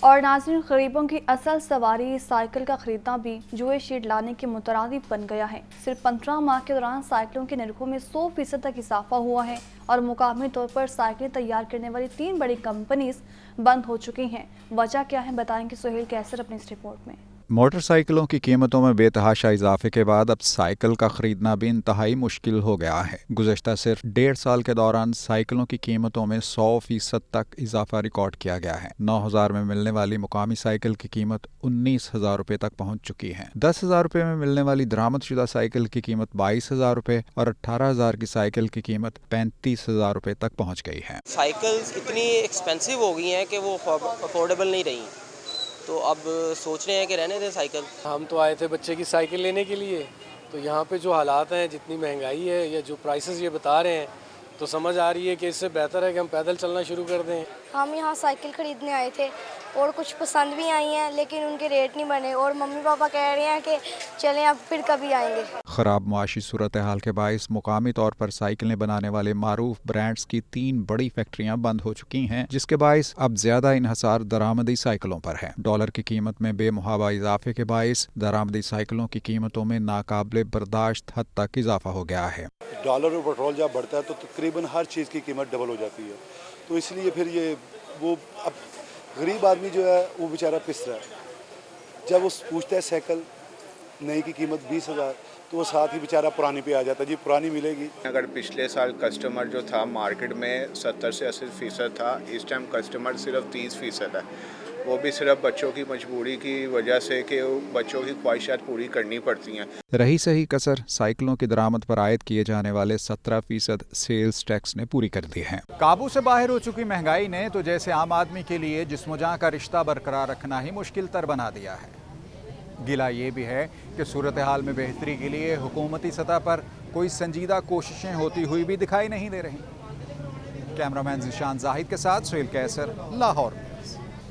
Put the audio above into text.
और नाज़रीन, गरीबों की असल सवारी साइकिल का खरीदना भी जुए शीट लाने के मुतरादिफ बन गया है। सिर्फ 15 माह के दौरान साइकिलों के निर्खों में 100% तक इजाफा हुआ है और मुकामी तौर पर साइकिलें तैयार करने वाली 3 बड़ी कंपनीज बंद हो चुकी हैं। वजह क्या है, बताएंगे सुहेल कैसर अपनी इस रिपोर्ट में। मोटरसाइकिलों की कीमतों में बेतहाशा इजाफे के बाद अब साइकिल का खरीदना भी इंतहाई मुश्किल हो गया है। गुज़श्ता सिर्फ 1.5 साल के दौरान साइकिलों की कीमतों में 100% तक इजाफा रिकॉर्ड किया गया है। 9,000 में मिलने वाली मुकामी साइकिल की कीमत 19,000 रुपए तक पहुंच चुकी है। 10,000 रुपए में मिलने वाली दरामदशुदा साइकिल की कीमत 22,000 रुपए और 18,000 की साइकिल की कीमत 35,000 रुपए तक पहुँच गई है। साइकिल्स इतनी एक्सपेंसिव हो गई हैं कि वो अफोर्डेबल नहीं रही, तो अब सोच रहे हैं कि रहने दें साइकिल। हम तो आए थे बच्चे की साइकिल लेने के लिए, तो यहाँ पे जो हालात हैं, जितनी महंगाई है या जो प्राइसेस ये बता रहे हैं, तो समझ आ रही है कि इससे बेहतर है कि हम पैदल चलना शुरू कर दें। हम यहाँ साइकिल ख़रीदने आए थे और कुछ पसंद भी आई हैं, लेकिन उनके रेट नहीं बने और मम्मी पापा कह रहे हैं कि चलें अब फिर कभी आएंगे। खराब मुआशी सूरत हाल के बायस मुकामी तौर पर साइकिलें बनाने वाले मारूफ ब्रांड्स की 3 बड़ी फैक्ट्रियां बंद हो चुकी हैं, जिसके बायस अब ज्यादा इन्हसार दरामदी साइकिलों पर है। डॉलर की कीमत में बेमुहाबा इजाफे के बायस दरामदी साइकिलों की कीमतों में नाकाबिले बर्दाश्त हद तक इजाफा हो गया है। डॉलर और पेट्रोल जब बढ़ता है तो तकरीबन हर चीज़ की कीमत डबल हो जाती है, तो इसलिए फिर ये वो अब गरीब आदमी जो है वो बेचारा पिस रहा है। जब वो पूछता है साइकिल नई की कीमत 20,000, तो वो साथ ही बेचारा पुरानी पे आ जाता है, जी पुरानी मिलेगी। अगर पिछले साल कस्टमर जो था मार्केट में 70 से 80% था, इस टाइम कस्टमर सिर्फ 30% है। वो भी सिर्फ बच्चों की मजबूरी की वजह से कि बच्चों की ख्वाहिशात पूरी करनी पड़ती हैं। रही सही कसर साइकिलों की दरामद पर आयद किए जाने वाले 17% सेल्स टैक्स ने पूरी कर दी है। काबू से बाहर हो चुकी महंगाई ने तो जैसे आम आदमी के लिए जिस्म-ओ-जान का रिश्ता बरकरार रखना ही मुश्किल तर बना दिया है। गिला ये भी है कि सूरत हाल में बेहतरी के लिए हुकूमती सतह पर कोई संजीदा कोशिशें होती हुई भी दिखाई नहीं दे रही। कैमरामैन ज़िशान जाहिद के साथ सुहेल कैसर, लाहौर।